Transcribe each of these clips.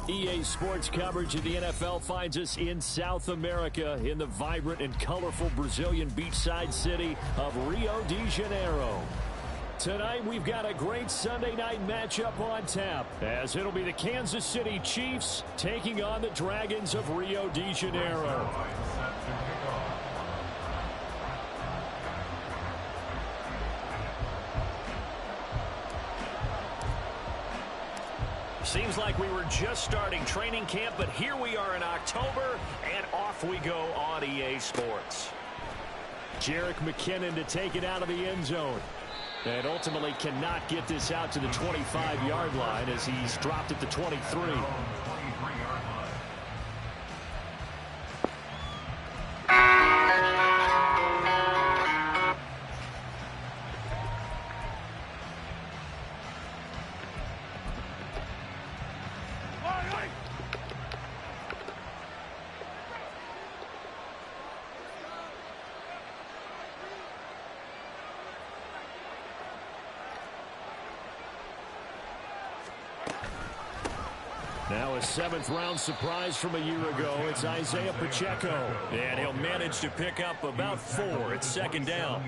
EA Sports coverage of the NFL finds us in South America in the vibrant and colorful Brazilian beachside city of Rio de Janeiro. Tonight, we've got a great Sunday night matchup on tap, as it'll be the Kansas City Chiefs taking on the Dragons of Rio de Janeiro. Seems like we were just starting training camp, but here we are in October, and off we go on EA Sports. Jerick McKinnon to take it out of the end zone. And ultimately cannot get this out to the 25-yard line as he's dropped at the 23. Now a seventh-round surprise from a year ago. It's Isaiah Pacheco. And he'll manage to pick up about 4. It's second down.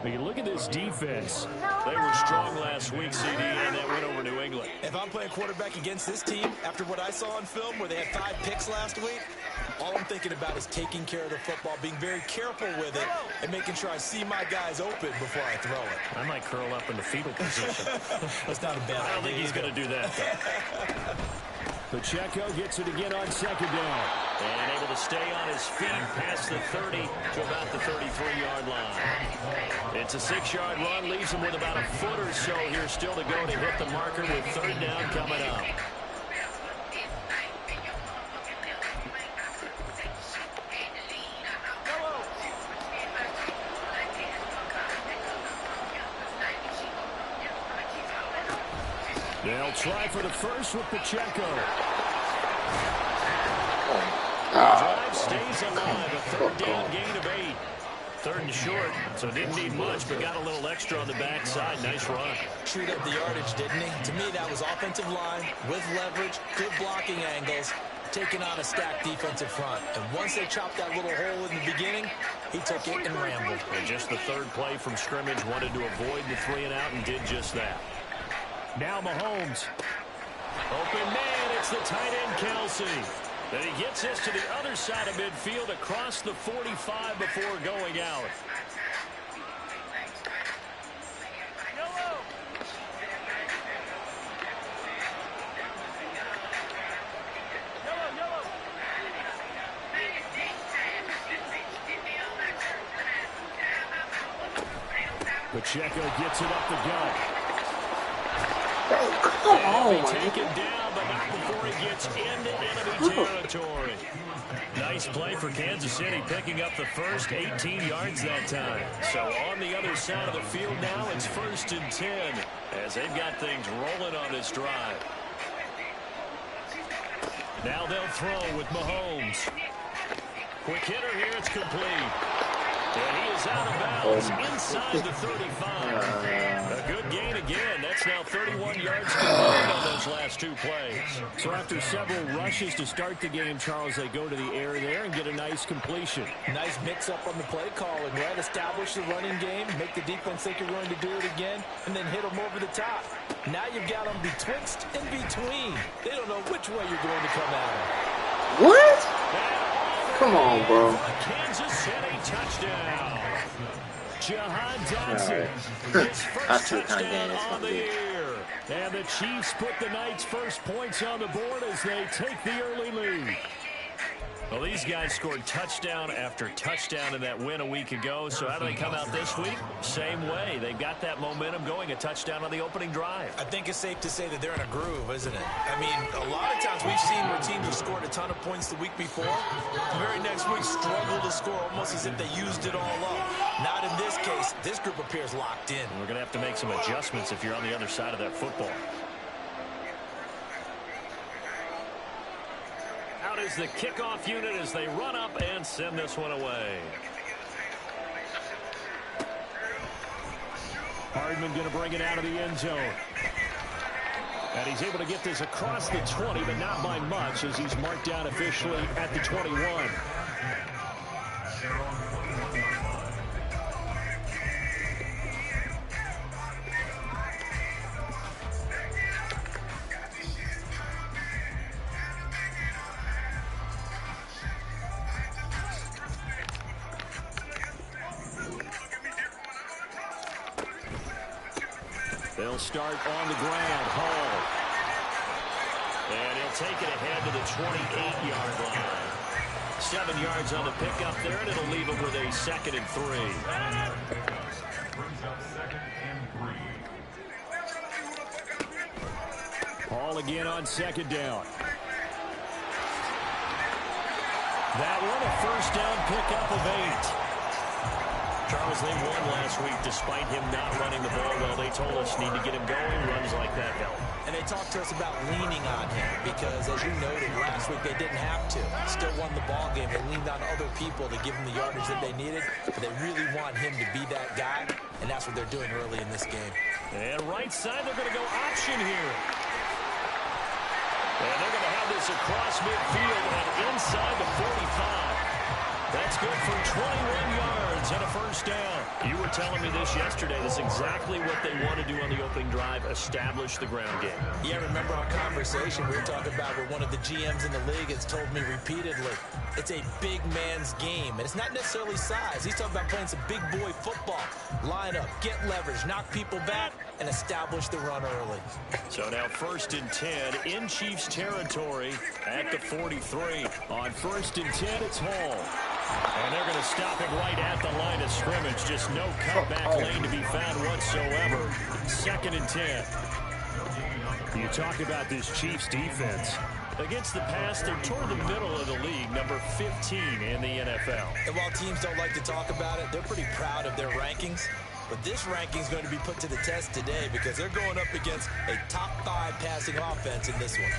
But you look at this defense. They were strong last week, CD, and that went over New England. If I'm playing quarterback against this team, after what I saw on film where they had 5 picks last week, all I'm thinking about is taking care of the football, being very careful with it, and making sure I see my guys open before I throw it. I might curl up in the fetal position. That's not a bad idea. I don't think he's going to do that, though. Pacheco gets it again on second down. And able to stay on his feet past the 30 to about the 33-yard line. It's a 6-yard run, leaves him with about a foot or so here still to go to hit the marker with third down coming up. They'll try for the first with Pacheco. The drive stays alive. A third down gain of 8. Third and short, so didn't need much, but got a little extra on the backside. Nice run. Chewed up the yardage, didn't he? To me, that was offensive line with leverage, good blocking angles, taking on a stacked defensive front. And once they chopped that little hole in the beginning, he took it and rambled. And just the third play from scrimmage, wanted to avoid the 3-and-out and did just that. Now Mahomes. Open man, it's the tight end Kelsey. Then he gets this to the other side of midfield across the 45 before going out. Pacheco gets it up the gut. Come on, taken down, but not before he gets into enemy territory. Nice play for Kansas City, picking up the first 18 yards that time. So on the other side of the field now, it's 1st and 10 as they've got things rolling on this drive. Now they'll throw with Mahomes. Quick hitter here, it's complete. And he is out of bounds inside the 35. A good gain again. That's now 31 yards combined on those last 2 plays. So after several rushes to start the game, Charles, they go to the air there and get a nice completion. Nice mix-up on the play calling, right? Establish the running game, make the defense think you're going to do it again, and then hit them over the top. Now you've got them betwixt and between. They don't know which way you're going to come at them. What? Come on, bro. Kansas City touchdown. Jahan Dotson. His first touchdown on the year. And the Chiefs put the Knights' first points on the board as they take the early lead. Well, these guys scored touchdown after touchdown in that win a week ago. So how do they come out this week? Same way. They've got that momentum going, a touchdown on the opening drive. I think it's safe to say that they're in a groove, isn't it? I mean, a lot of times we've seen where teams have scored a ton of points the week before. The very next week struggle to score almost as if they used it all up. Not in this case. This group appears locked in. We're going to have to make some adjustments if you're on the other side of that football. Out is the kickoff unit as they run up and send this one away. Hardman going to bring it out of the end zone. And he's able to get this across the 20, but not by much, as he's marked down officially at the 21. They'll start on the ground. Hall. And he'll take it ahead to the 28-yard line. 7 yards on the pickup there, and it'll leave him with a 2nd and 3. Hall again on 2nd down. That one a 1st down pickup of 8. Charles, they won last week despite him not running the ball well. They told us need to get him going. Runs like that help. And they talked to us about leaning on him because, as you noted, last week they didn't have to. Still won the ball game. They leaned on other people to give them the yardage that they needed. But they really want him to be that guy, and that's what they're doing early in this game. And right side, they're going to go option here. And they're going to have this across midfield and inside the 45. That's good for 21 yards and a 1st down. You were telling me this yesterday. This is exactly what they want to do on the opening drive, establish the ground game. Yeah, remember our conversation we were talking about where one of the GMs in the league has told me repeatedly, it's a big man's game. And it's not necessarily size. He's talking about playing some big boy football. Line up, get leverage, knock people back, and establish the run early. So now 1st and 10 in Chiefs territory at the 43. On 1st and 10, it's Hall. And they're going to stop it right at the line of scrimmage. Just no cutback lane to be found whatsoever. 2nd and 10. You talk about this Chiefs defense. Against the pass, they're toward the middle of the league, number 15 in the NFL. And while teams don't like to talk about it, they're pretty proud of their rankings. But this ranking is going to be put to the test today because they're going up against a top 5 passing offense in this one.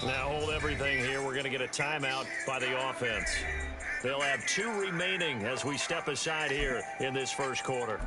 Now hold everything here. We're going to get a timeout by the offense. They'll have 2 remaining as we step aside here in this 1st quarter.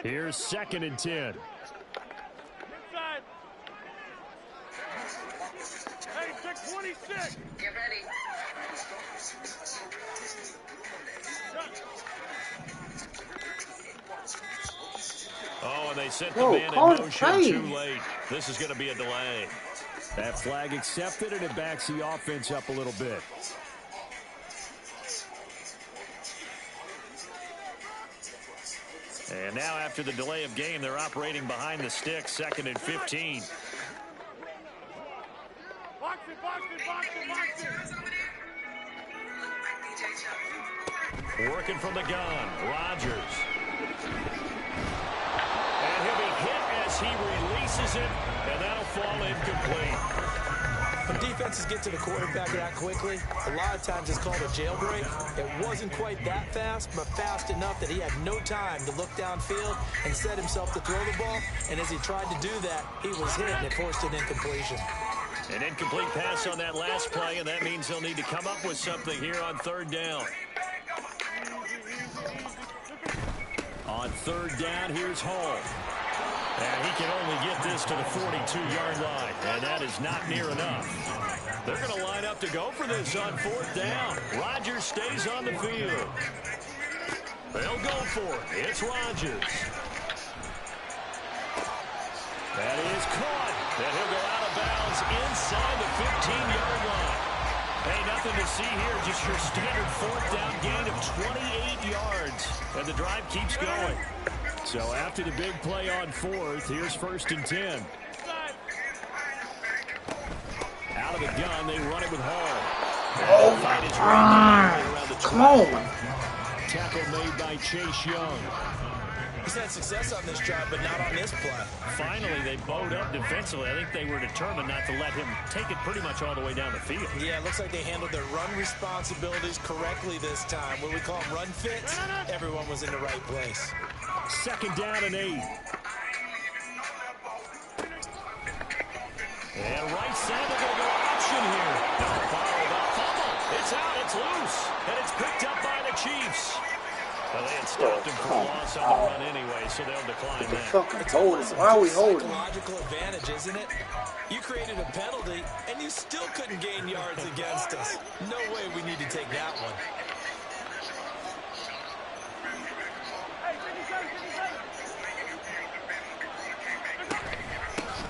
Here's 2nd and 10. Inside. Hey, 626. Get ready. Oh, and they sent the man in motion too late. This is going to be a delay. That flag accepted, and it backs the offense up a little bit. And now after the delay of game, they're operating behind the sticks, 2nd and 15. Box it, box it, box it, box it. Working from the gun, Rodgers. And he'll be hit as he releases it, and that'll fall incomplete. When defenses get to the quarterback that quickly, a lot of times it's called a jailbreak. It wasn't quite that fast, but fast enough that he had no time to look downfield and set himself to throw the ball. And as he tried to do that, he was hit and it forced an incompletion. An incomplete pass on that last play, and that means he'll need to come up with something here on 3rd down. On 3rd down, here's Hall. And he can only get this to the 42-yard line, and that is not near enough. They're going to line up to go for this on 4th down. Rodgers stays on the field. They'll go for it. It's Rodgers. That is caught. And he'll go out of bounds inside the 15-yard line. Hey, nothing to see here. Just your standard 4th down gain of 28 yards. And the drive keeps going. So after the big play on 4th, here's 1st and 10. Out of the gun, they run it with Hall. Oh, my God. Come on. Tackle made by Chase Young. He's had success on this drive, but not on this play. Finally, they bowed up defensively. I think they were determined not to let him take it pretty much all the way down the field. Yeah, it looks like they handled their run responsibilities correctly this time. What we call them run fits, everyone was in the right place. 2nd down and 8. And right side, they're going to go option here. It's out, it's loose, and it's picked up by the Chiefs. Well, they had stopped him for a loss on the run anyway, so they'll decline that. Why are we holding? Psychological advantage, isn't it? You created a penalty, and you still couldn't gain yards against us. No way we need to take that one.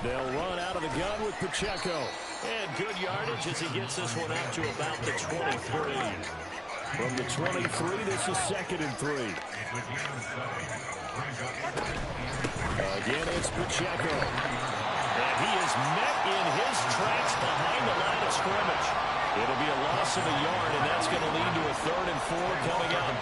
They'll run out of the gun with Pacheco. And good yardage as he gets this one out to about the 23. From the 23, this is 2nd and 3. Again, it's Pacheco. And he is met in his tracks behind the line of scrimmage. It'll be a loss of a yard, and that's going to lead to a 3rd and 4 coming up.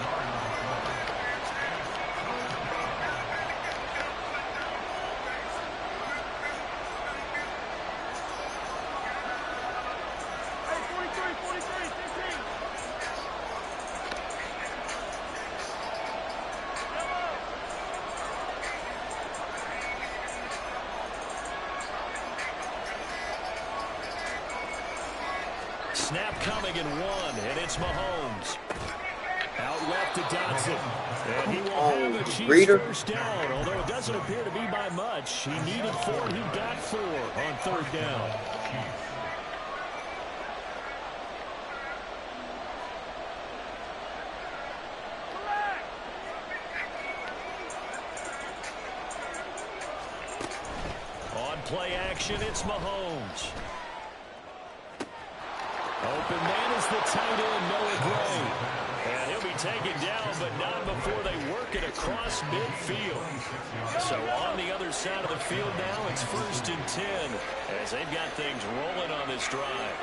Snap coming in 1, and it's Mahomes. Out left to Dotson. And he will have a Chiefs first down, although it doesn't appear to be by much. He needed 4, he got 4 on 3rd down. On play action, it's Mahomes. Open man is the tight end, Noah Gray. And he'll be taken down, but not before they work it across midfield. So on the other side of the field now, it's 1st and 10, as they've got things rolling on this drive.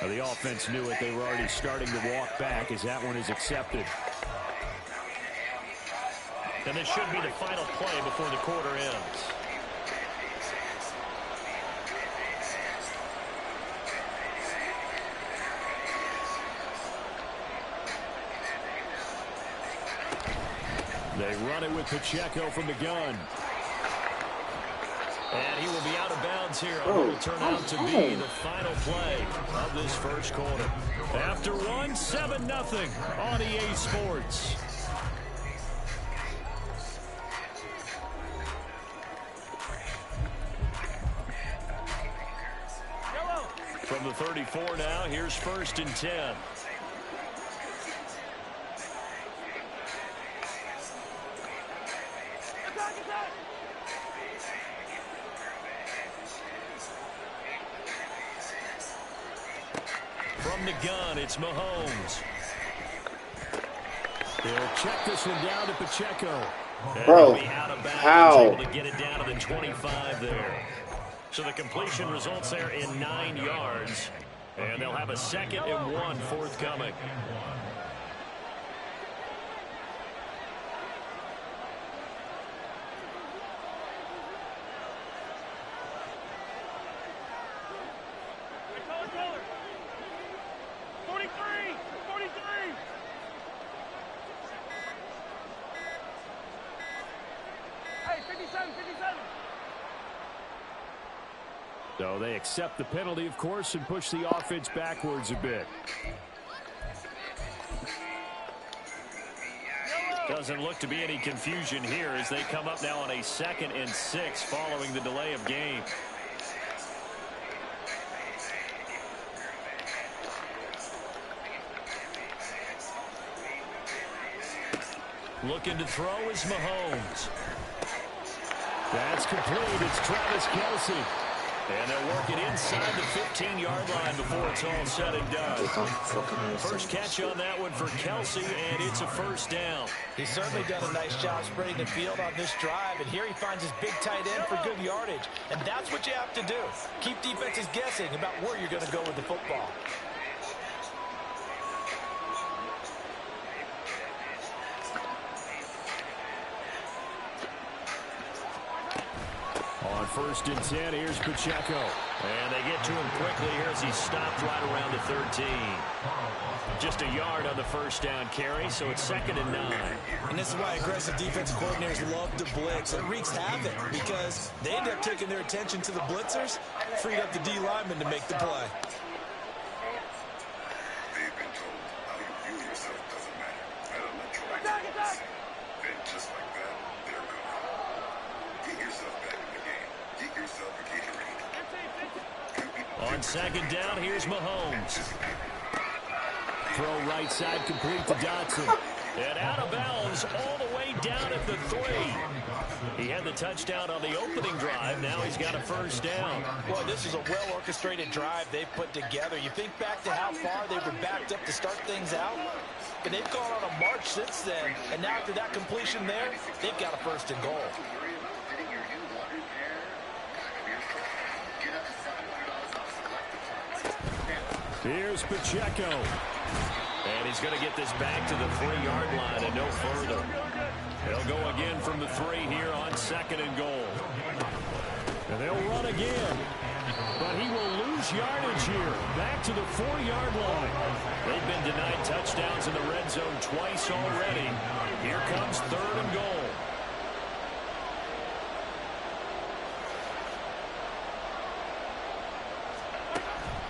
The offense knew it. They were already starting to walk back as that one is accepted. And this should be the final play before the quarter ends. They run it with Pacheco from the gun. And he will be out of bounds here. It will turn out to be the final play of this first quarter. After 1, 7-0 on EA Sports. From the 34 now, here's 1st and 10. From the gun, it's Mahomes. He'll check this one down to Pacheco. Bro, how? Able to get it down to the 25 there. So the completion results there in 9 yards. And they'll have a 2nd and 1 forthcoming. So they accept the penalty, of course, and push the offense backwards a bit. Doesn't look to be any confusion here as they come up now on a 2nd and 6 following the delay of game. Looking to throw is Mahomes. That's complete. It's Travis Kelce. And they'll work it inside the 15-yard line before it's all said and done. First catch on that one for Kelsey, and it's a first down. He's certainly done a nice job spreading the field on this drive, and here he finds his big tight end for good yardage. And that's what you have to do. Keep defenses guessing about where you're going to go with the football. On 1st and 10, here's Pacheco. And they get to him quickly here as he stopped right around the 13. Just a yard on the first down carry, so it's 2nd and 9. And this is why aggressive defensive coordinators love to blitz. It wreaks havoc because they end up taking their attention to the blitzers, freed up the D lineman to make the play. They've been told how you view yourself doesn't matter. Better let your actions. Then just like that, they're gone. Get yourself back in the game. Get yourself a Gatorade. On 2nd down, here's Mahomes. Throw right side complete to Dotson. And out of bounds all the way down at the 3. He had the touchdown on the opening drive. Now he's got a first down. Boy, this is a well-orchestrated drive they've put together. You think back to how far they were backed up to start things out, and they've gone on a march since then. And now after that completion there, they've got a 1st and goal. Here's Pacheco. And he's going to get this back to the 3-yard line and no further. They'll go again from the 3 here on 2nd and goal. And they'll run again. But he will lose yardage here. Back to the 4-yard line. They've been denied touchdowns in the red zone twice already. Here comes 3rd and goal.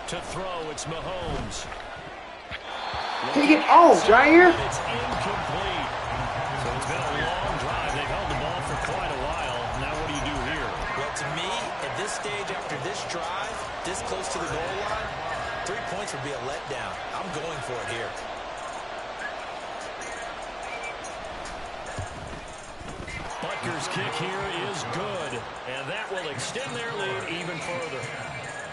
To throw, it's Mahomes. Take it off, Jair. It's incomplete. So it's been a long drive. They've held the ball for quite a while. Now what do you do here? Well, to me, at this stage after this drive, this close to the goal line, 3 points would be a letdown. I'm going for it here. Butker's kick here is good, and that will extend their lead even further.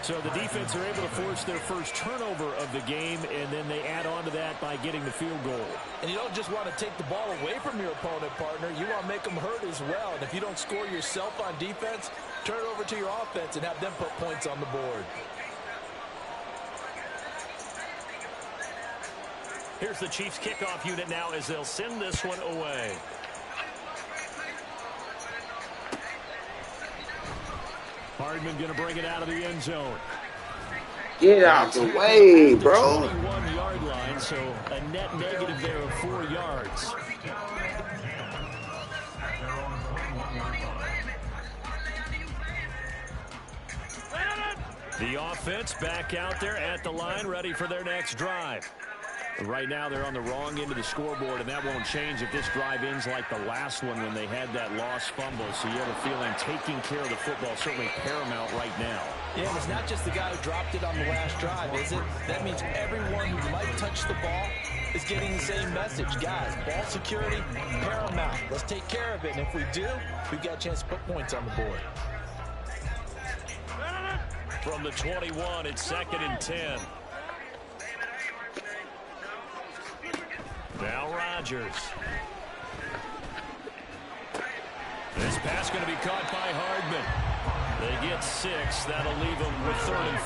So the defense are able to force their first turnover of the game, and then they add on to that by getting the field goal. And you don't just want to take the ball away from your opponent, partner. You want to make them hurt as well. And if you don't score yourself on defense, turn it over to your offense and have them put points on the board. Here's the Chiefs kickoff unit now as they'll send this one away. Hardman going to bring it out of the end zone. Get out the way, bro. 21-yard line, so a net negative there of 4 yards. The offense back out there at the line, ready for their next drive. Right now, they're on the wrong end of the scoreboard, and that won't change if this drive ends like the last one when they had that lost fumble. So you have a feeling taking care of the football is certainly paramount right now. Yeah, and it's not just the guy who dropped it on the last drive, is it? That means everyone who might touch the ball is getting the same message. Guys, ball security, paramount. Let's take care of it, and if we do, we've got a chance to put points on the board. From the 21, it's 2nd and 10. Now Rodgers. This pass going to be caught by Hardman. They get 6. That'll leave them with 3rd and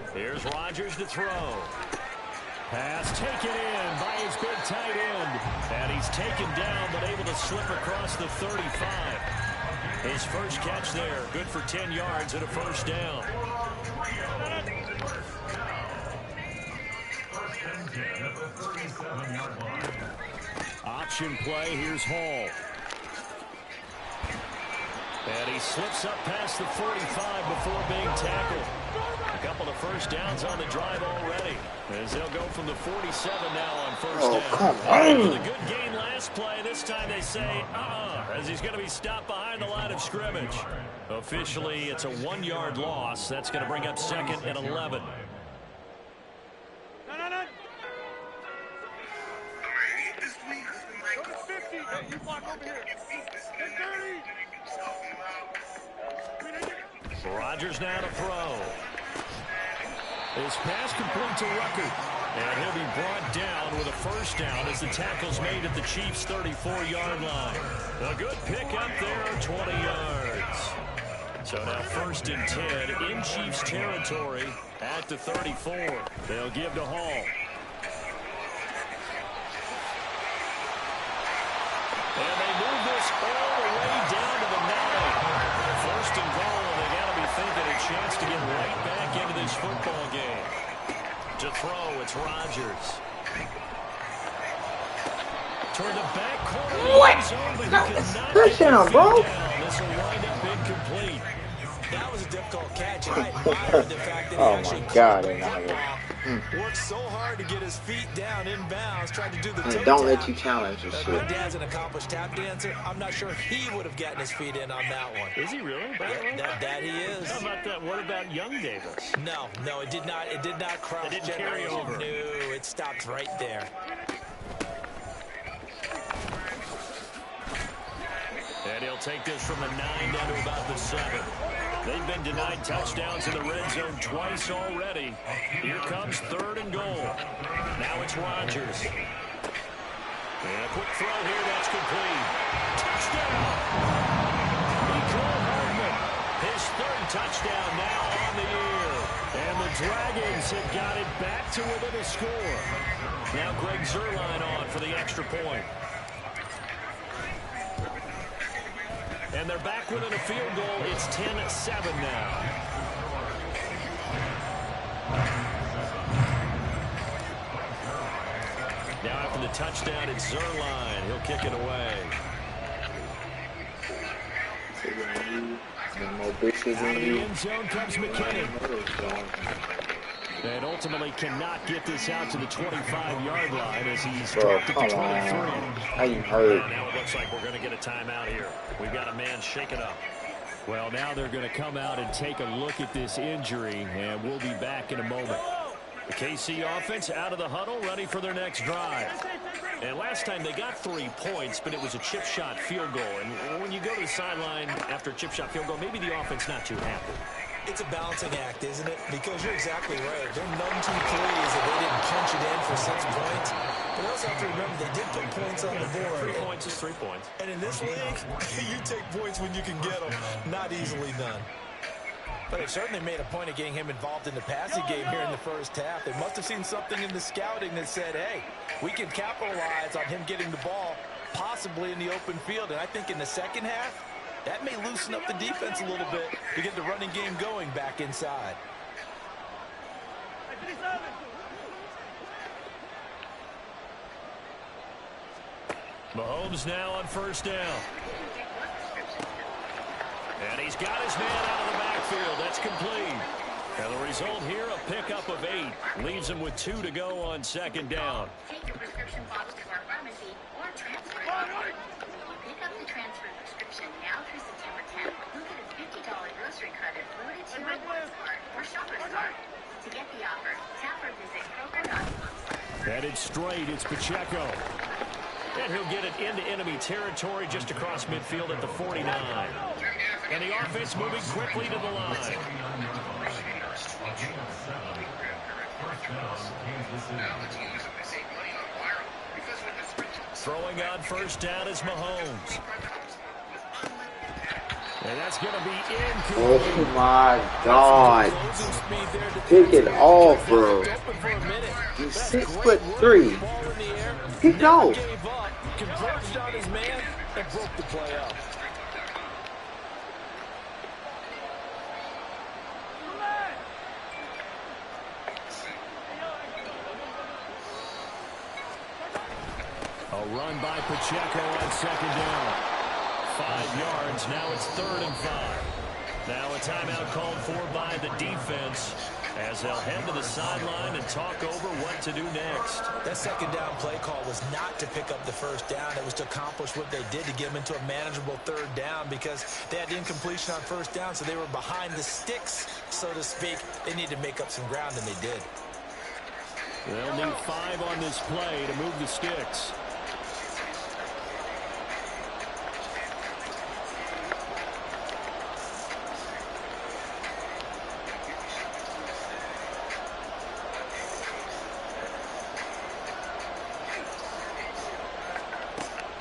4. Here's Rodgers to throw. Pass taken in by his big tight end. And he's taken down but able to slip across the 35. His first catch there. Good for 10 yards and a first down. Option play. Here's Hall. And he slips up past the 45 before being tackled. A couple of first downs on the drive already. As they'll go from the 47 now on first down. Come on. The good gain last play. This time they say, as he's going to be stopped behind the line of scrimmage. Officially, it's a 1-yard loss. That's going to bring up 2nd and 11. Hey, you block over here. Rodgers now to throw. His pass complete to Rucker. And he'll be brought down with a first down as the tackle's made at the Chiefs' 34-yard line. A good pickup there, 20 yards. So now 1st and 10 in Chiefs territory at the 34. They'll give to Hall. And they move this all the way down to the 9. 1st and goal, and they got to be thinking a chance to get right back into this football game. To throw, it's Rodgers. Toward the back corner. What? That's touchdown, bro. This will wind up incomplete. That was a difficult catch, and I admire the fact that he actually worked so hard to get his feet down inbounds, trying to do the toe Don't tap. let you challenge your shit. My dad's an accomplished tap dancer. I'm not sure he would have gotten his feet in on that one. Is he really? That he is. How about that? What about Young Davis? No, it did not. It did not cross. It didn't carry over. No, it stopped right there. And he'll take this from the 9 down to about the 7. They've been denied touchdowns in the red zone twice already. Here comes 3rd and goal. Now it's Rodgers. And a quick throw here, that's complete. Touchdown! Nicole Hardman, his 3rd touchdown now on the year. And the Dragons have got it back to within a score. Now Greg Zuerlein on for the extra point. And they're back within a field goal. It's 10-7 now. Now after the touchdown, it's Zuerlein. He'll kick it away. Out of the end zone comes McKinnon. And ultimately cannot get this out to the 25-yard line as he's dropped it to 23. Now it looks like we're going to get a timeout here. We've got a man shaken up. Well, now they're going to come out and take a look at this injury, and we'll be back in a moment. The KC offense out of the huddle, ready for their next drive. And last time they got 3 points, but it was a chip shot field goal. And when you go to the sideline after a chip shot field goal, maybe the offense not too happy. It's a balancing act, isn't it? Because you're exactly right. They're none too pleased that they didn't punch it in for 6 points. But also have to remember they did put points on the board. 3 points is 3 points. And in this league, you take points when you can get them. Not easily done. But they've certainly made a point of getting him involved in the passing game here in the first half. They must have seen something in the scouting that said, hey, we can capitalize on him getting the ball possibly in the open field. And I think in the second half, that may loosen up the defense a little bit to get the running game going back inside. Mahomes now on 1st down. And he's got his man out of the backfield. That's complete. And the result here, a pickup of 8. Leaves him with 2 to go on 2nd down. Take your prescription box to our pharmacy or transfer it online. Pick up the transfer prescription now through September 10th. You'll get a $50 grocery credit loaded to your rewards card or shopper's card. To get the offer, tap or visit Kroger.com. Headed straight, it's Pacheco. And he'll get it into enemy territory just across midfield at the 49. And the offense moving quickly to the line. Throwing on 1st down is Mahomes. And that's going to be incomplete. Oh my God. Pick it off, bro. He's 6'3". Pick it off. Converged on his man and broke the play up. A run by Pacheco on 2nd down. 5 yards. Now it's 3rd and 5. Now a timeout called for by the defense as they'll head to the sideline and talk over what to do next. That 2nd down play call was not to pick up the 1st down. It was to accomplish what they did to get them into a manageable 3rd down because they had incompletion on 1st down, so they were behind the sticks, so to speak. They needed to make up some ground, and they did. They'll need 5 on this play to move the sticks.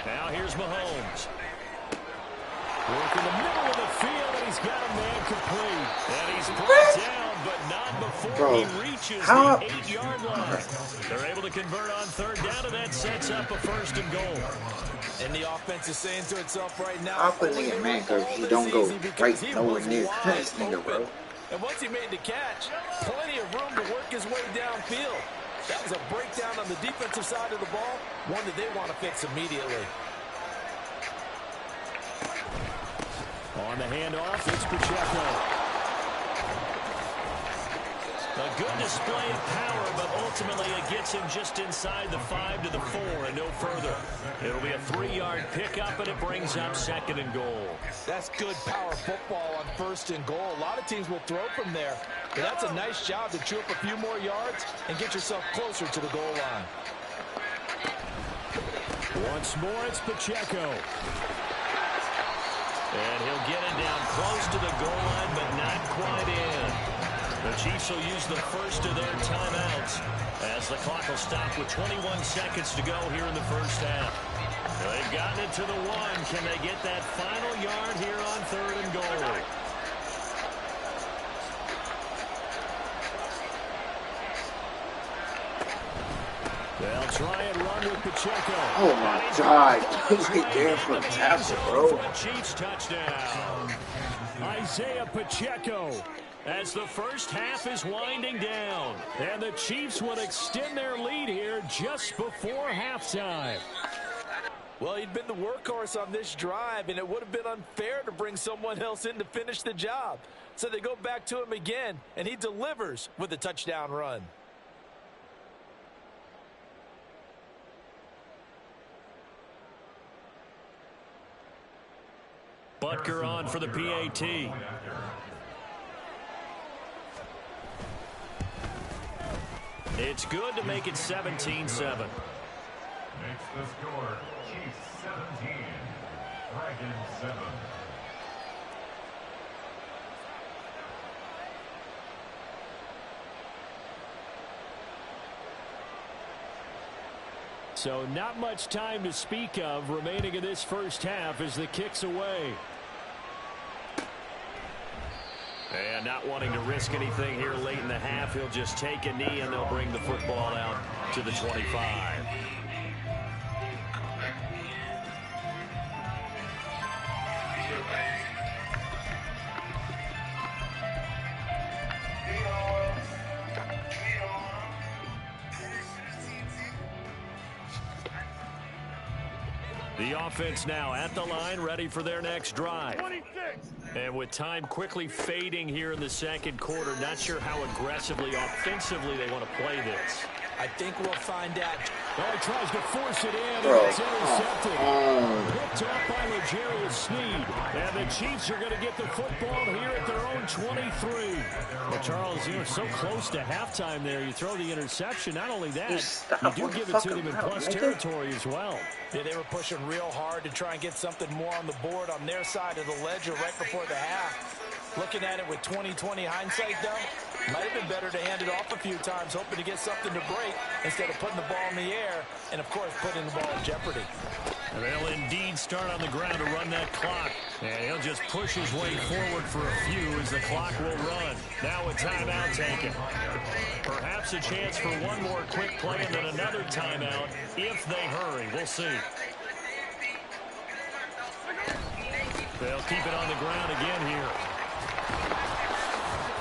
Now here's Mahomes. Work in the middle of the field, and he's got a man complete. And he's brought down, but not before he reaches the 8-yard line. They're able to convert on third down, and that sets up a 1st and goal. And the offense is saying to itself right now, I'll put nigga man because he don't go right nowhere near this nigga, bro. And once he made the catch, plenty of room to work his way downfield. That was a breakdown on the defensive side of the ball, one that they want to fix immediately. On the handoff, it's Pacheco. A good display of power, but ultimately it gets him just inside the 5 to the 4 and no further. It'll be a 3-yard pickup, and it brings up 2nd and goal. That's good power football on 1st and goal. A lot of teams will throw from there, but that's a nice job to chew up a few more yards and get yourself closer to the goal line. Once more, it's Pacheco. And he'll get it down close to the goal line, but not quite in. The Chiefs will use the first of their timeouts as the clock will stop with 21 seconds to go here in the first half. They've gotten it to the 1. Can they get that final yard here on 3rd and goal? They'll try and run with Pacheco. Oh my God. Right there for the tackle, bro. Chiefs touchdown. Isaiah Pacheco. As the first half is winding down. And the Chiefs will extend their lead here just before halftime. Well, he'd been the workhorse on this drive, and it would have been unfair to bring someone else in to finish the job. So they go back to him again, and he delivers with a touchdown run. Butker on for the PAT. It's good to make it 17-7. Makes the score Chiefs 17, Dragons 7. So not much time to speak of remaining in this first half as the kick's away. And not wanting to risk anything here late in the half, he'll just take a knee and they'll bring the football out to the 25. The offense now at the line, ready for their next drive. 26. And with time quickly fading here in the second quarter, not sure how aggressively, offensively they want to play this. I think we'll find out. Oh, he tries to force it in, Bro. and it's intercepted. Picked off by L'Jarius Sneed. And the Chiefs are going to get the football here at their own 23. Well, Charles, you're so close to halftime there. You throw the interception. Not only that, you do give it to them in plus territory as well. Yeah, they were pushing real hard to try and get something more on the board on their side of the ledger right before the half. Looking at it with 20/20 hindsight, though, might have been better to hand it off a few times, hoping to get something to break instead of putting the ball in the air and, of course, putting the ball in jeopardy. And they'll indeed start on the ground to run that clock. And he'll just push his way forward for a few as the clock will run. Now a timeout taken. Perhaps a chance for one more quick play and then another timeout if they hurry. We'll see. They'll keep it on the ground again here.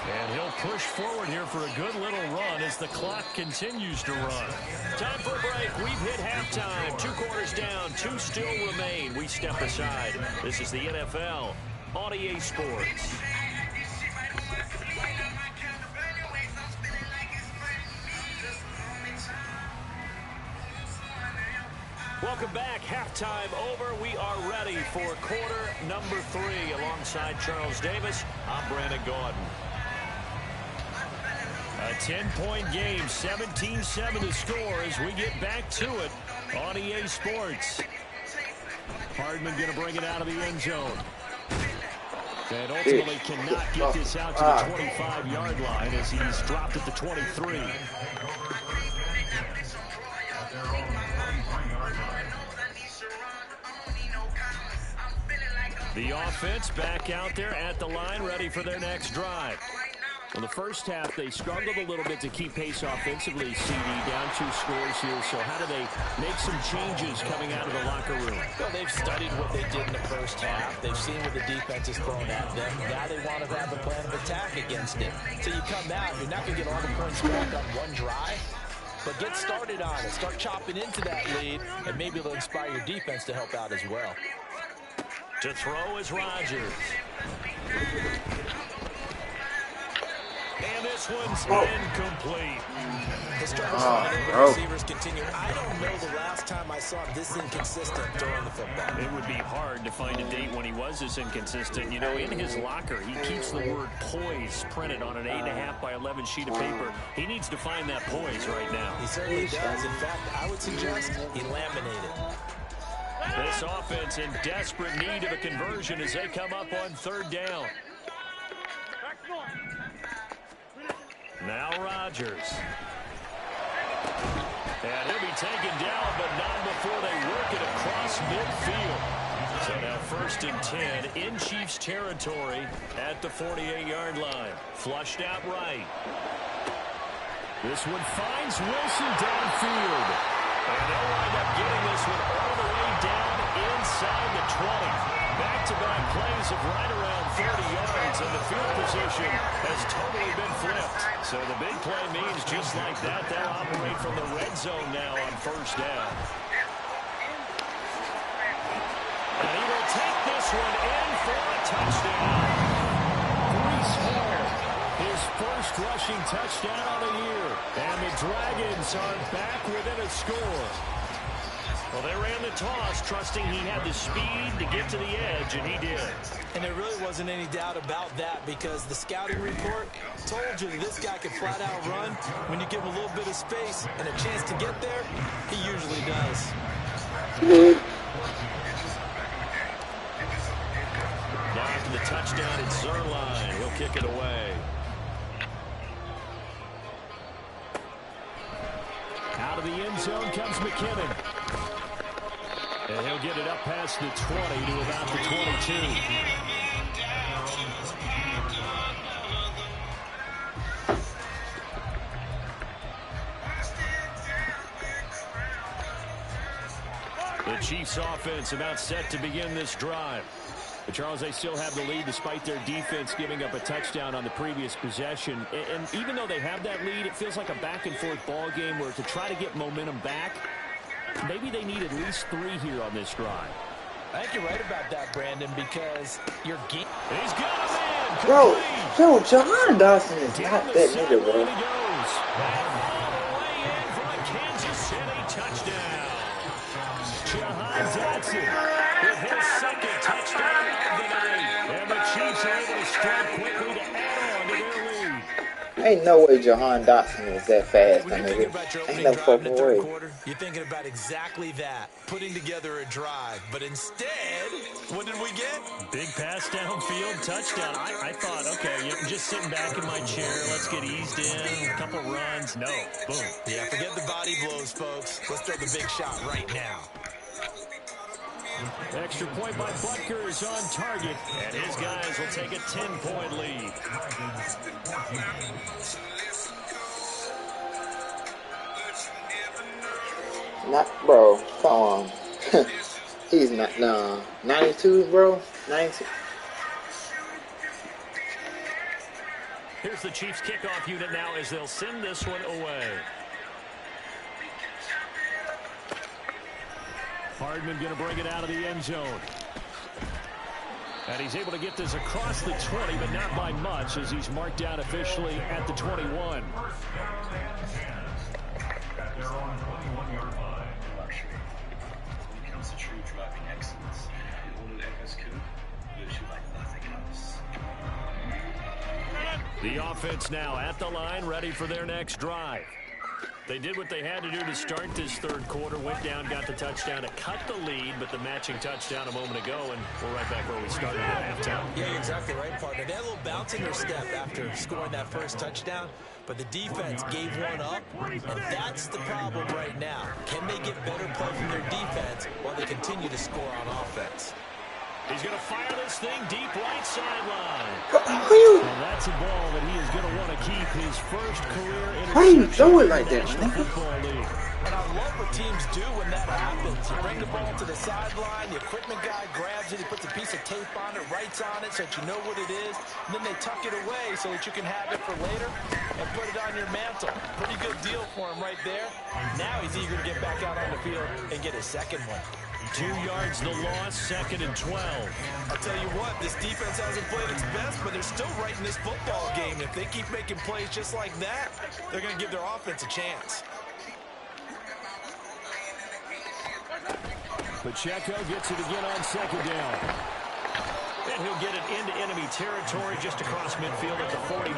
And he'll push forward here for a good little run as the clock continues to run. Time for a break. We've hit halftime. 2 quarters down. 2 still remain. We step aside. This is the NFL on EA Sports. Welcome back. Halftime over. We are ready for quarter number 3. Alongside Charles Davis, I'm Brandon Gordon. A 10-point game, 17-7 to score as we get back to it on EA Sports. Hardman going to bring it out of the end zone. And ultimately cannot get this out to the 25-yard line as he's dropped at the 23. The offense back out there at the line, ready for their next drive. Well, the first half, they struggled a little bit to keep pace offensively, CD, down 2 scores here. So how do they make some changes coming out of the locker room? Well, they've studied what they did in the first half. They've seen what the defense is throwing at them. Now they want to have a plan of attack against it. So you come out, you're not going to get all the points back on one drive, but get started on it. Start chopping into that lead, and maybe it'll inspire your defense to help out as well. To throw is Rodgers. And this one's incomplete. The struggles for the receivers continue. I don't know the last time I saw him this inconsistent during the football. It would be hard to find a date when he was this inconsistent. You know, in his locker, he keeps the word poise printed on an 8.5 by 11 sheet of paper. He needs to find that poise right now. He certainly does. In fact, I would suggest he laminated. This offense in desperate need of a conversion as they come up on 3rd down. Now Rodgers. And he'll be taken down, but not before they work it across midfield. So now 1st and 10 in Chiefs territory at the 48-yard line. Flushed out right. This one finds Wilson downfield. And they'll wind up getting this one all the way down inside the 20. Back-to-back plays of right around 30 yards, and the field position has totally been flipped. So the big play means just like that, they'll operate from the red zone now on 1st down. And he will take this one in for a touchdown. Brees Hall, his first rushing touchdown of the year. And the Dragons are back within a score. Well, they ran the toss, trusting he had the speed to get to the edge, and he did. And there really wasn't any doubt about that because the scouting report told you that this guy could flat out run. When you give him a little bit of space and a chance to get there, he usually does. Now after the touchdown, it's Zerline. He'll kick it away. Out of the end zone comes McKinnon. And he'll get it up past the 20 to about the 22. The Chiefs offense about set to begin this drive. But Charles, they still have the lead despite their defense giving up a touchdown on the previous possession. And even though they have that lead, it feels like a back-and-forth ball game where to try to get momentum back, maybe they need at least 3 here on this drive. I think you're right about that, Brandon, because you're geek. He's got a man. Bro, yo, Jahan Dawson is not that nigga, bro. All the way in for a Kansas City touchdown. Jahan Dotson with his 2nd touchdown of the night. And the Chiefs are able to strike quickly to add on to their lead. Ain't no way Jahan Dotson is that fast, my nigga. Ain't no fucking way. You're thinking about exactly that, putting together a drive. But instead, what did we get? Big pass downfield, touchdown. I thought, okay, I'm just sitting back in my chair. Let's get eased in. A couple runs. No. Boom. Yeah, forget the body blows, folks. Let's throw the big shot right now. Extra point by Butker is on target, and his guys will take a 10-point lead. Not, bro, come on. He's not, nah. 92, bro? 92. Here's the Chiefs kickoff unit now as they'll send this one away. Hardman going to bring it out of the end zone. And he's able to get this across the 20, but not by much as he's marked down officially at the 21. The offense now at the line, ready for their next drive. They did what they had to do to start this 3rd quarter, went down, got the touchdown to cut the lead, but the matching touchdown a moment ago, and we're right back where we started at halftime. Yeah, you're exactly right, partner. They had a little bounce in their step after scoring that first touchdown, but the defense gave one up, and that's the problem right now. Can they get better play from their defense while they continue to score on offense? He's going to fire this thing deep right sideline. How you? And that's a ball that he is going to want to keep his first career interception. How do you throw it like that, man? Football league. And I love what teams do when that happens. You bring the ball to the sideline, the equipment guy grabs it, he puts a piece of tape on it, writes on it so that you know what it is, and then they tuck it away so that you can have it for later and put it on your mantle. Pretty good deal for him right there. Now he's eager to get back out on the field and get his second one. 2 yards the loss, 2nd and 12. I'll tell you what, this defense hasn't played its best, but they're still right in this football game. If they keep making plays just like that, they're going to give their offense a chance. Pacheco gets it again on 2nd down. And he'll get it into enemy territory just across midfield at the 49.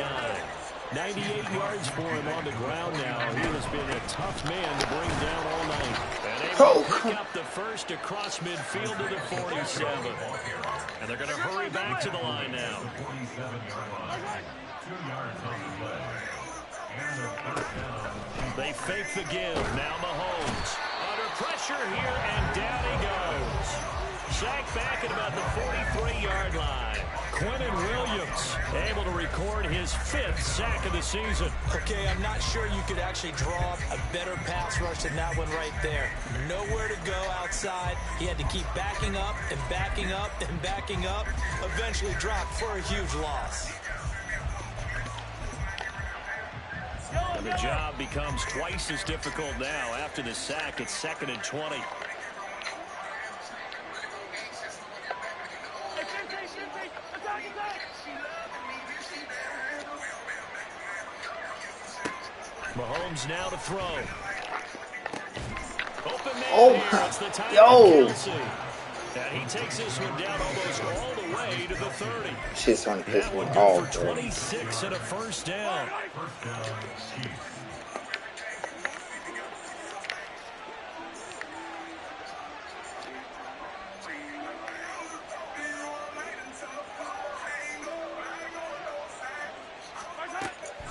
98 yards for him on the ground now. He has been a tough man to bring down all night. And able to pick up the first across midfield to the 47. And they're going to hurry back to the line now. 47-yard line. 2 yards on the play. And a first down. They fake the give. Now Mahomes. Under pressure here, and down he goes. Sacked back at about the 43-yard line. Quentin Williams able to record his 5th sack of the season. Okay, I'm not sure you could actually draw up a better pass rush than that one right there. Nowhere to go outside. He had to keep backing up and backing up and backing up. Eventually dropped for a huge loss. And the job becomes twice as difficult now. After the sack, it's 2nd and 20. Mahomes now to throw. Open man here. It's the tight end, Kelsey. And he takes this one down almost all the way to the 30. Shit's on this That one good off, for bro. 26 and a first down. First down, Chiefs.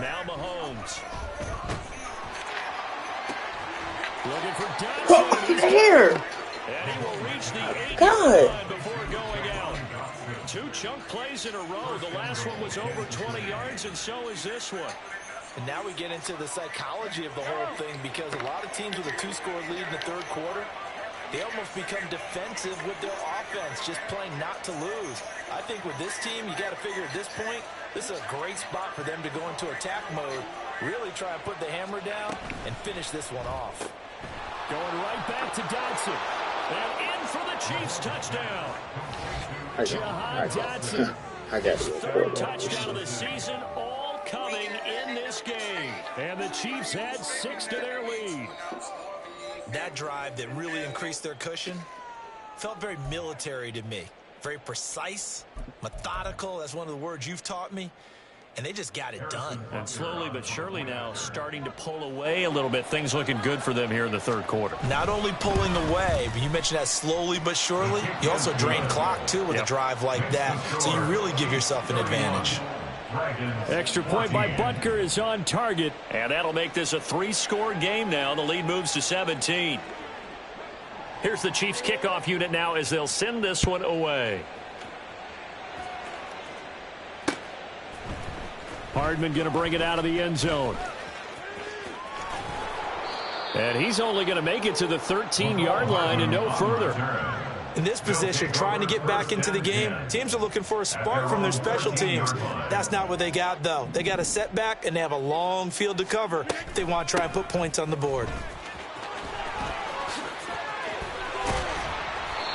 Now Mahomes. Looking for Dodson. Oh, he's here. And he will reach the 8-yard God. line before going out. 2 chunk plays in a row. The last one was over 20 yards, and so is this one. And now we get into the psychology of the whole thing, because a lot of teams with a 2-score lead in the 3rd quarter, they almost become defensive with their offense, just playing not to lose. I think with this team, you got to figure at this point, this is a great spot for them to go into attack mode, really try and put the hammer down and finish this one off. Going right back to Dodson. And in for the Chiefs touchdown. Jahan Dodson. I got His it. 3rd touchdown of the season, all coming in this game. And the Chiefs had 6 to their lead. That drive that really increased their cushion felt very military to me. Very precise, methodical. That's one of the words you've taught me. And they just got it done. And slowly but surely now starting to pull away a little bit. Things looking good for them here in the 3rd quarter. Not only pulling away, but you mentioned that slowly but surely. You also drain clock, too, with a drive like that. So you really give yourself an advantage. Extra point by Butker is on target. And that'll make this a 3-score game now. The lead moves to 17. Here's the Chiefs kickoff unit now as they'll send this one away. Hardman going to bring it out of the end zone. And he's only going to make it to the 13-yard line and no further. In this position, trying to get back into the game, teams are looking for a spark from their special teams. That's not what they got, though. They got a setback, and they have a long field to cover if they want to try and put points on the board.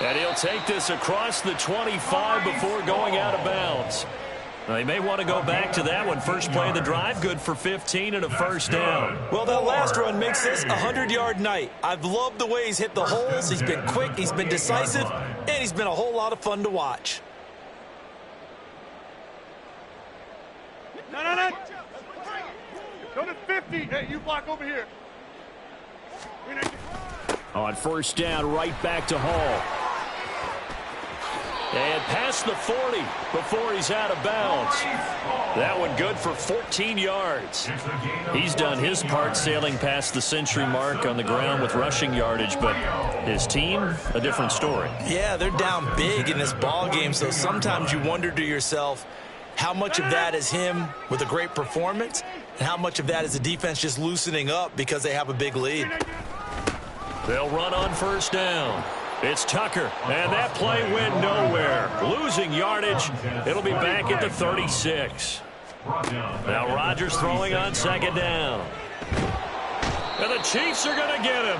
And he'll take this across the 25 before going out of bounds. They may want to go back to that one. First play of the drive, good for 15 and a first down. Well, that last run makes this a 100-yard night. I've loved the way he's hit the holes. He's been quick, he's been decisive, and he's been a whole lot of fun to watch. No. Go to 50. Hey, you block over here. On first down, right back to Hall. And past the 40 before he's out of bounds. That one good for 14 yards. He's done his part sailing past the century mark on the ground with rushing yardage, but his team, a different story. Yeah, they're down big in this ball game, so sometimes you wonder to yourself how much of that is him with a great performance and how much of that is the defense just loosening up because they have a big lead. They'll run on first down. It's Tucker, and that play went nowhere. Losing yardage. It'll be back at the 36. Now Rodgers throwing on second down. And the Chiefs are going to get him.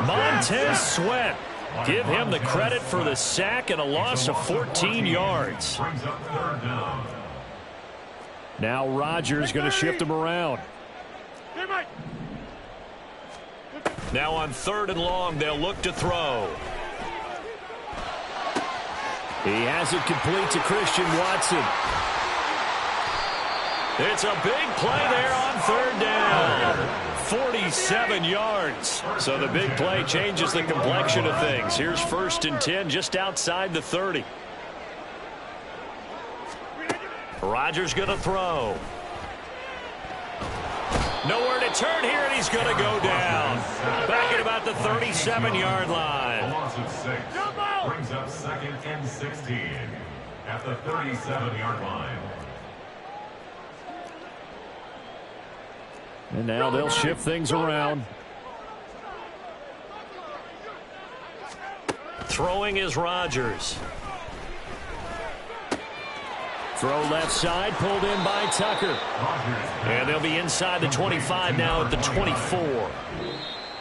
Montez Sweat. Give him the credit for the sack and a loss of 14 yards. Now Rodgers going to shift him around. Now on 3rd and long, they'll look to throw. He has it complete to Christian Watson. It's a big play there on 3rd down. 47 yards. So the big play changes the complexion of things. Here's 1st and 10 just outside the 30. Rodgers going to throw. Nowhere to turn here, and he's going to go down. Back at about the 37-yard line. Loss of 6 brings up 2nd and 16 at the 37-yard line. And now they'll shift things around. Throwing is Rodgers. Throw left side, pulled in by Tucker. And they'll be inside the 25 now at the 24.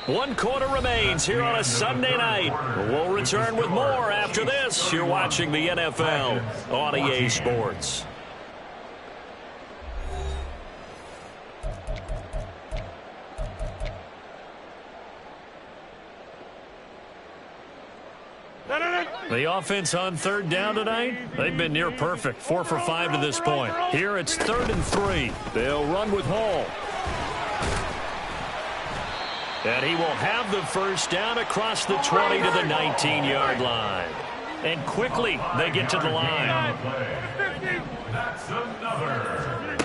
1 quarter remains here on a Sunday night. We'll return with more after this. You're watching the NFL on EA Sports. The offense on 3rd down tonight, they've been near perfect. 4 for 5 to this point. Here it's 3rd and 3. They'll run with Hall. And he will have the first down across the 20 to the 19-yard line. And quickly they get to the line. That's another.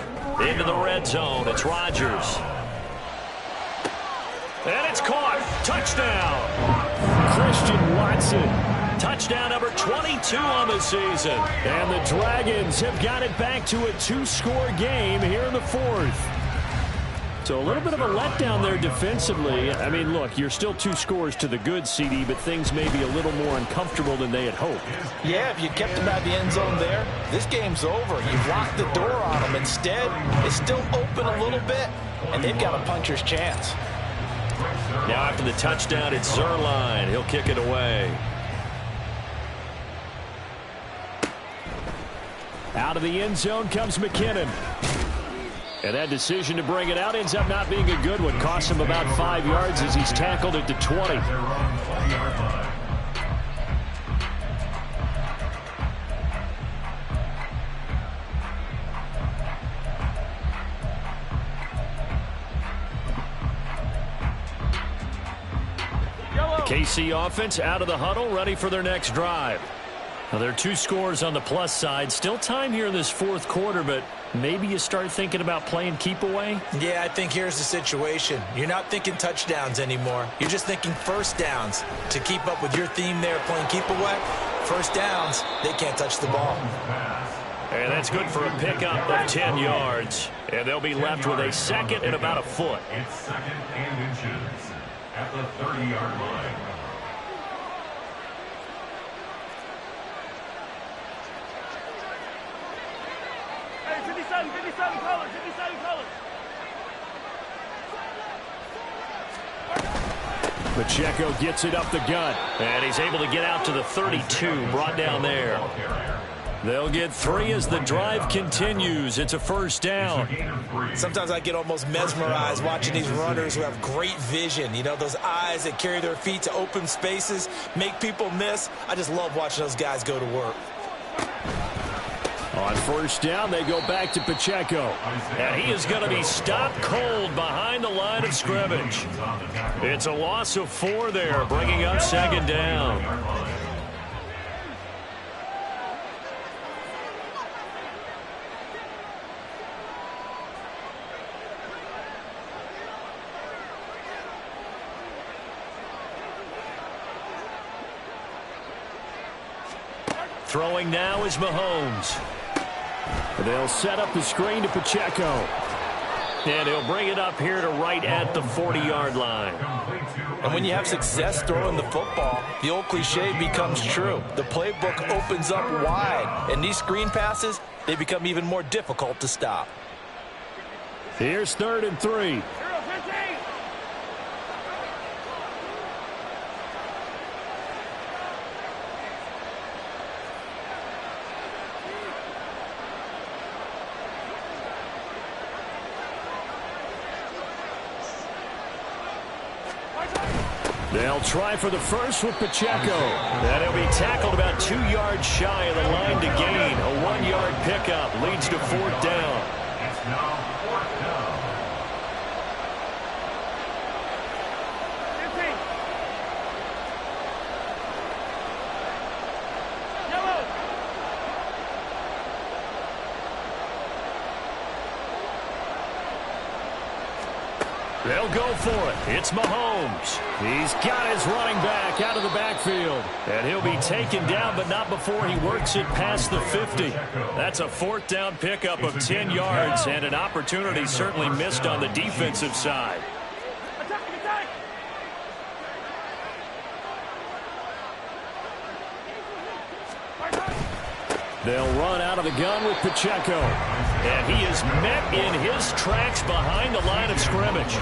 Into the red zone, it's Rodgers. And it's caught. Touchdown. Christian Watson. Touchdown number 22 on the season. And the Dragons have got it back to a 2-score game here in the 4th. So a little bit of a letdown there defensively. I mean, look, you're still 2 scores to the good, CD, but things may be a little more uncomfortable than they had hoped. Yeah, if you kept them at the end zone there, this game's over. You've locked the door on them. Instead, it's still open a little bit, and they've got a puncher's chance. Now after the touchdown, it's Zerline. He'll kick it away. Out of the end zone comes McKinnon. And that decision to bring it out ends up not being a good one. Costs him about 5 yards as he's tackled at the 20. KC offense out of the huddle, ready for their next drive. Now, there are 2 scores on the plus side. Still time here in this 4th quarter, but maybe you start thinking about playing keep away? Yeah, I think here's the situation. You're not thinking touchdowns anymore. You're just thinking first downs. To keep up with your theme there, playing keep away, first downs, they can't touch the ball. And that's good for a pickup of 10 yards. And they'll be left with a 2nd and about a foot. It's 2nd and inches at the 30-yard line. Hey, 57 colors, 57 colors. Pacheco gets it up the gut. And he's able to get out to the 32, brought down there. They'll get 3 as the drive continues. It's a first down. Sometimes I get almost mesmerized watching these runners who have great vision. You know, those eyes that carry their feet to open spaces, make people miss. I just love watching those guys go to work. On first down, they go back to Pacheco. And he is going to be stopped cold behind the line of scrimmage. It's a loss of 4 there, bringing up 2nd down. Throwing now is Mahomes. They'll set up the screen to Pacheco. And he'll bring it up here to right at the 40-yard line. And when you have success throwing the football, the old cliche becomes true. The playbook opens up wide. And these screen passes, they become even more difficult to stop. Here's 3rd and 3. They'll try for the first with Pacheco. And he'll be tackled about 2 yards shy of the line to gain. A 1-yard pickup leads to 4th down. It's now 4th down. They'll go for it. It's Mahomes. He's got his running back out of the backfield. And he'll be taken down, but not before he works it past the 50. That's a 4th down pickup of 10 yards and an opportunity certainly missed on the defensive side. They'll run out of the gun with Pacheco. And he is met in his tracks behind the line of scrimmage.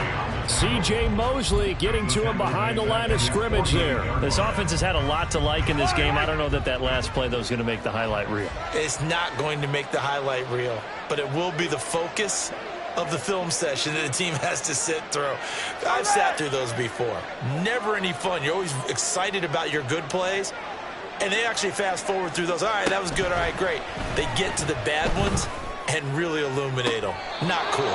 C.J. Mosley getting to him behind the line of scrimmage there. This offense has had a lot to like in this game. I don't know that last play, though, is going to make the highlight reel. It's not going to make the highlight reel, but it will be the focus of the film session that the team has to sit through. I've sat through those before. Never any fun. You're always excited about your good plays. And they actually fast forward through those. All right, that was good. All right, great. They get to the bad ones and really illuminate them. Not cool.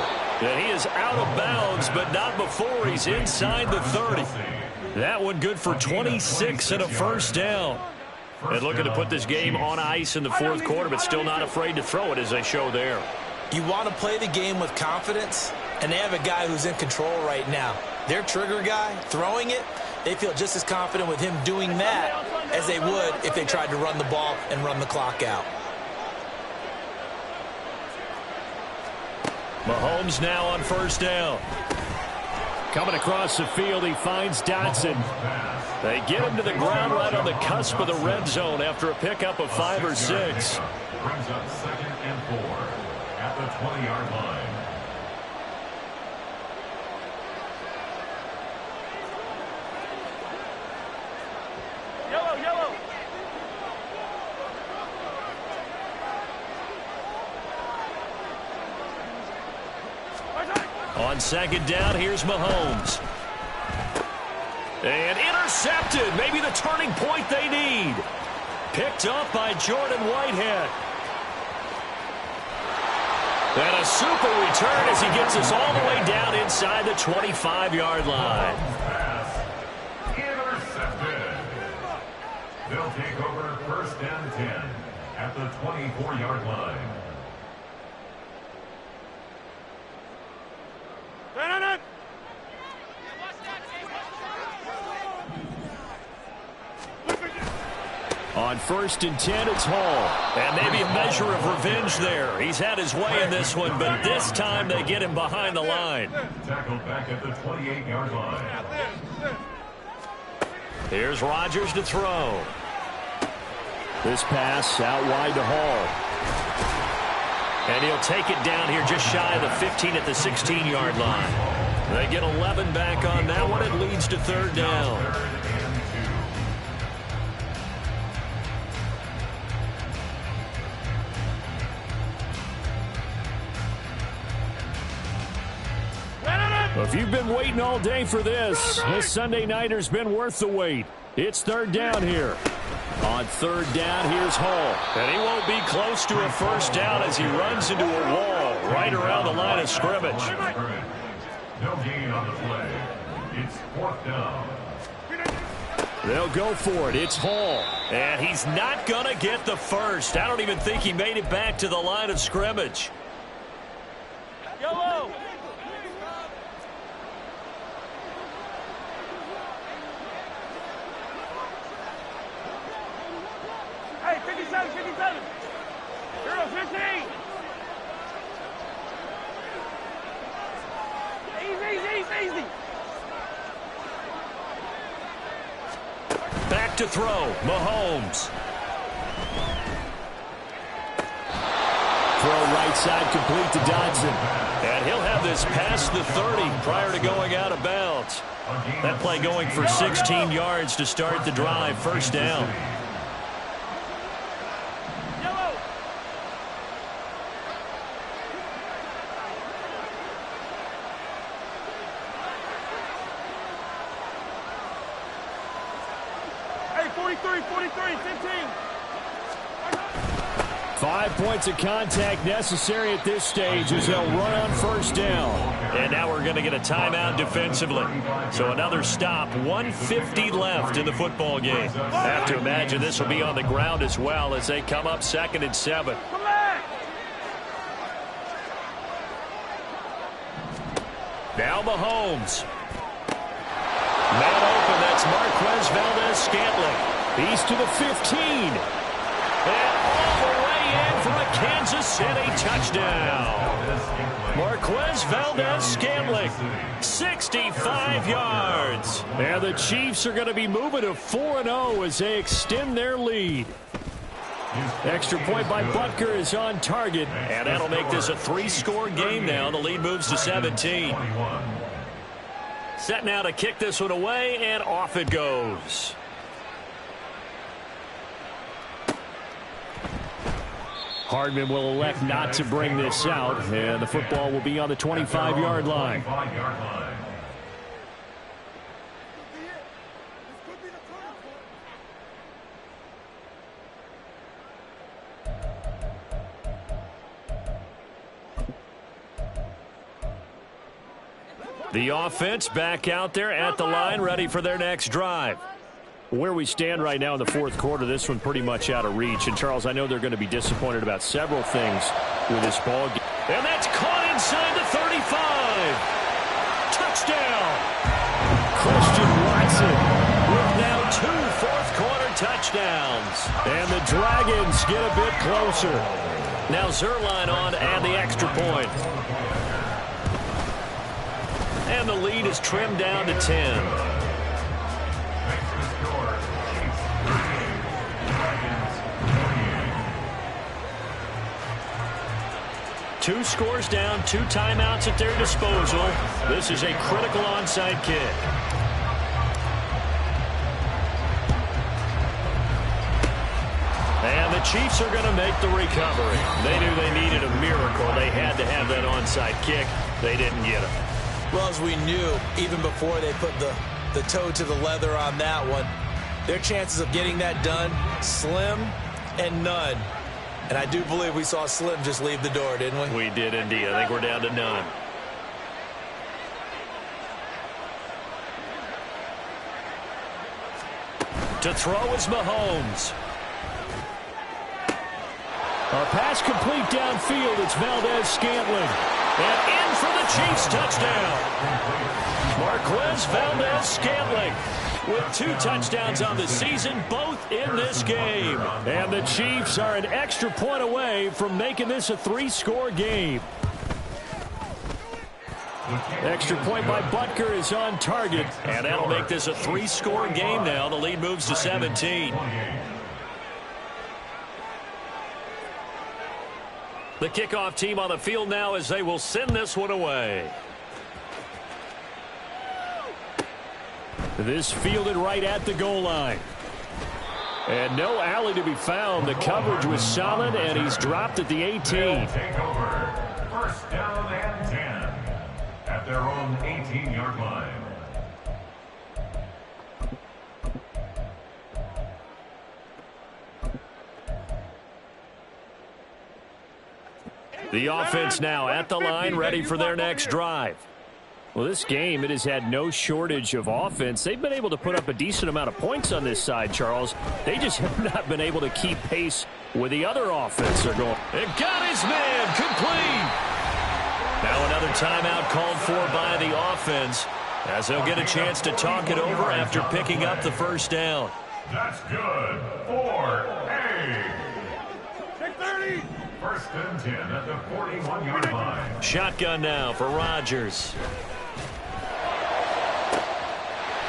And he is out of bounds, but not before he's inside the 30. That one good for 26 and a 1st down. And looking to put this game on ice in the 4th quarter, but still not afraid to throw it as they show there. You want to play the game with confidence, and they have a guy who's in control right now. Their trigger guy, throwing it, they feel just as confident with him doing that as they would if they tried to run the ball and run the clock out. Mahomes now on 1st down. Coming across the field, he finds Dotson. They get him to the ground right on the cusp of the red zone after a pickup of 5 or 6. Brings up 2nd and 4 at the 20-yard line. On 2nd down, here's Mahomes. And intercepted. Maybe the turning point they need. Picked up by Jordan Whitehead. And a super return as he gets us all the way down inside the 25-yard line. Pass intercepted. They'll take over 1st and 10 at the 24-yard line. On 1st and 10, it's Hall. And maybe a measure of revenge there. He's had his way in this one, but this time they get him behind the line. Tackled back at the 28-yard line. Here's Rodgers to throw. This pass out wide to Hall. And he'll take it down here just shy of the 15 at the 16-yard line. They get 11 back on that one. It leads to 3rd down. If you've been waiting all day for this Sunday nighter's been worth the wait. It's 3rd down here. On 3rd down, here's Hall. And he won't be close to a 1st down as he runs into a wall right around the line of scrimmage. No gain on the play. It's 4th down. They'll go for it. It's Hall. And he's not going to get the 1st. I don't even think he made it back to the line of scrimmage. Yellow! Hey, 57! 57. 0-15. Easy. Back to throw, Mahomes. Throw right side complete to Dodson. And he'll have this past the 30 prior to going out of bounds. That play going for 16 yards to start the drive. First down. Hey, 43, 15. 5 points of contact necessary at this stage as they'll run on first down. And now we're going to get a timeout defensively. So another stop, 1:50 left in the football game. I have to imagine this will be on the ground as well as they come up 2nd and 7. Come back. Now Mahomes. Man open, that's Marquez Valdez-Scantling. He's to the 15. And all the way in for a Kansas City touchdown. Marquez Valdez-Scantling, 65 yards. And the Chiefs are going to be moving to 4-0 as they extend their lead. Extra point by Butker is on target, and that'll make this a 3-score game now. The lead moves to 17. Set now to kick this one away, and off it goes. Hardman will elect not to bring this out, and the football will be on the 25-yard line. The offense back out there at the line, ready for their next drive. Where we stand right now in the fourth quarter, this one pretty much out of reach. And, Charles, I know they're going to be disappointed about several things with this ball game. And that's caught inside the 35. Touchdown. Christian Watson with now 2 fourth-quarter touchdowns. And the Dragons get a bit closer. Now Zerline on and the extra point. And the lead is trimmed down to 10. Two scores down, 2 timeouts at their disposal. This is a critical onside kick. And the Chiefs are going to make the recovery. They knew they needed a miracle. They had to have that onside kick. They didn't get it. Well, as we knew, even before they put the toe to the leather on that one, their chances of getting that done, slim and none. And I do believe we saw Slim just leave the door, didn't we? We did indeed. I think we're down to none. To throw is Mahomes. A pass complete downfield. It's Valdez-Scantling. And in for the Chiefs touchdown. Marquez Valdez-Scantling with 2 touchdowns on the season, both in this game. And the Chiefs are an extra point away from making this a 3-score game. Extra point by Butker is on target, and that'll make this a 3-score game now. The lead moves to 17. The kickoff team on the field now as they will send this one away. This fielded right at the goal line. And no alley to be found. The coverage was solid, and he's dropped at the 18. Take over. First down and 10 at their own 18-yard line. The offense now at the line, ready for their next drive. Well, this game, it has had no shortage of offense. They've been able to put up a decent amount of points on this side, Charles. They just have not been able to keep pace with the other offense they're going. It got his man complete. Now another timeout called for by the offense as they'll get a chance to talk it over after picking up the first down. That's good for A. First and 10 at the 41-yard line. Shotgun now for Rodgers.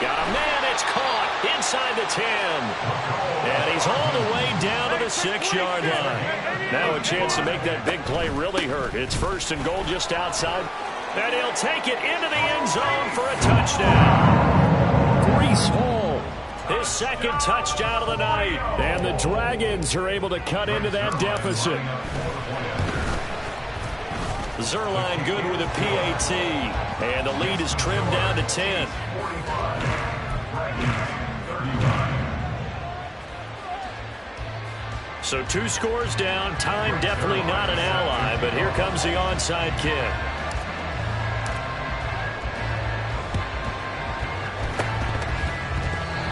Got a man, it's caught inside the 10. And he's all the way down to the 6-yard line. Now a chance to make that big play really hurt. It's first and goal just outside. And he'll take it into the end zone for a touchdown. Breece Hall, his second touchdown of the night. And the Dragons are able to cut into that deficit. Zerline good with a PAT. And the lead is trimmed down to 10. So 2 scores down. Time definitely not an ally, but here comes the onside kick.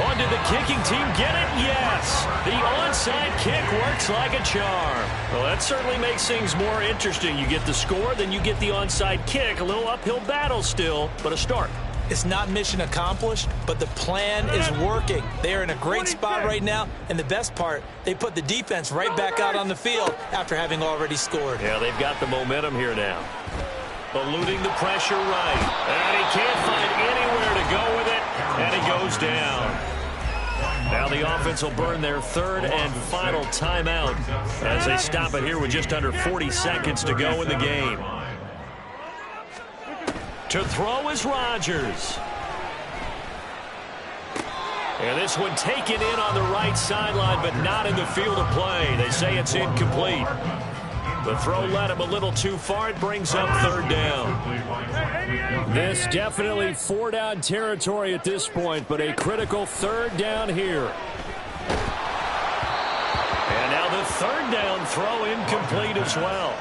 On did the kicking team get it? Yes. The onside kick works like a charm. Well, that certainly makes things more interesting. You get the score, then you get the onside kick. A little uphill battle still, but a start. It's not mission accomplished, but the plan is working. They are in a great spot right now, and the best part, they put the defense right back out on the field after having already scored. Yeah, they've got the momentum here now. Eluding the pressure right, and he can't find anywhere to go with it, and he goes down. Now the offense will burn their third and final timeout as they stop it here with just under 40 seconds to go in the game. To throw is Rodgers. And this one taken in on the right sideline, but not in the field of play. They say it's incomplete. The throw led him a little too far. It brings up third down. This definitely 4-down territory at this point, but a critical third down here. And now the third down throw incomplete as well.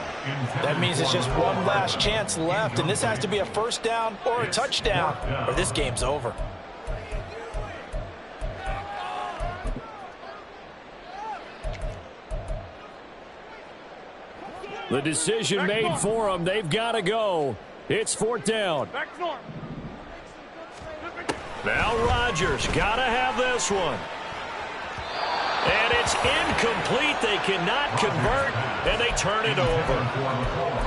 That means it's just one last chance left, and this has to be a first down or a touchdown, or this game's over. The decision made for them. They've got to go. It's 4th down. Now Rodgers got to have this one. And it's incomplete. They cannot convert, and they turn it over.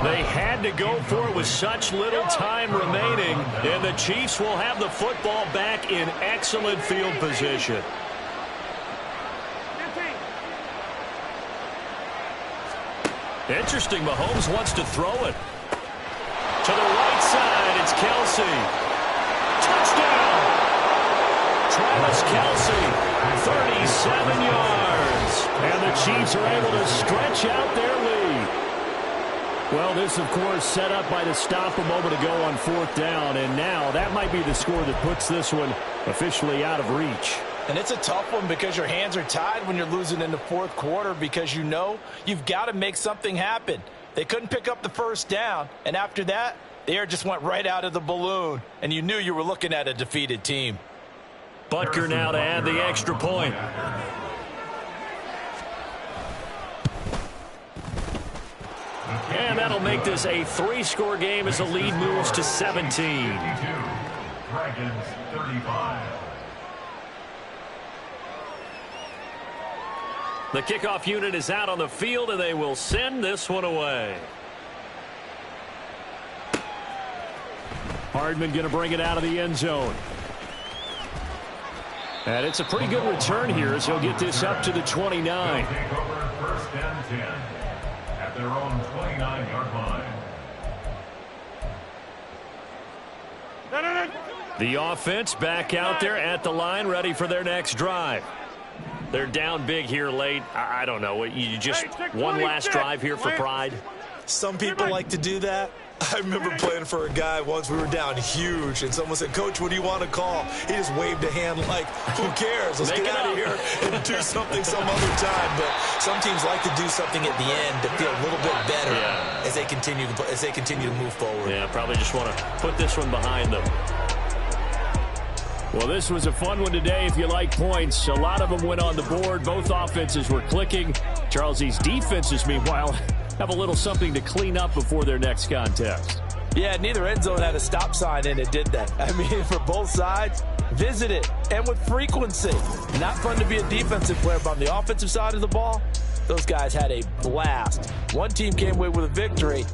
They had to go for it with such little time remaining, and the Chiefs will have the football back in excellent field position. Interesting, Mahomes wants to throw it. To the right side, it's Kelsey. Touchdown! Travis Kelsey. 37 yards. And the Chiefs are able to stretch out their lead. Well, this, of course, set up by the stop a moment ago on 4th down. And now that might be the score that puts this one officially out of reach. And it's a tough one because your hands are tied when you're losing in the 4th quarter because you know you've got to make something happen. They couldn't pick up the first down. And after that, the air just went right out of the balloon. And you knew you were looking at a defeated team. Butker now to add the extra point. And that'll make this a 3-score game as the lead moves to 17. Dragons 35. The kickoff unit is out on the field, and they will send this one away. Hardman going to bring it out of the end zone. And it's a pretty good return here as he'll get this up to the 29. They'll take over first and 10 at their own 29-yard line. The offense back out there at the line, ready for their next drive. They're down big here late. I don't know. You just one last drive here for pride. Some people like to do that. I remember playing for a guy once. We were down huge, and someone said, "Coach, what do you want to call?" He just waved a hand like, "Who cares? Let's get out of here and do something some other time." But some teams like to do something at the end to feel a little bit better as they continue to move forward. Yeah, probably just want to put this one behind them. Well, this was a fun one today if you like points. A lot of them went on the board. Both offenses were clicking. Charles's defenses, meanwhile, have a little something to clean up before their next contest. Yeah, neither end zone had a stop sign in it, did they? I mean, for both sides, visit it, and with frequency. Not fun to be a defensive player, but on the offensive side of the ball, Those guys had a blast. One team came away with a victory.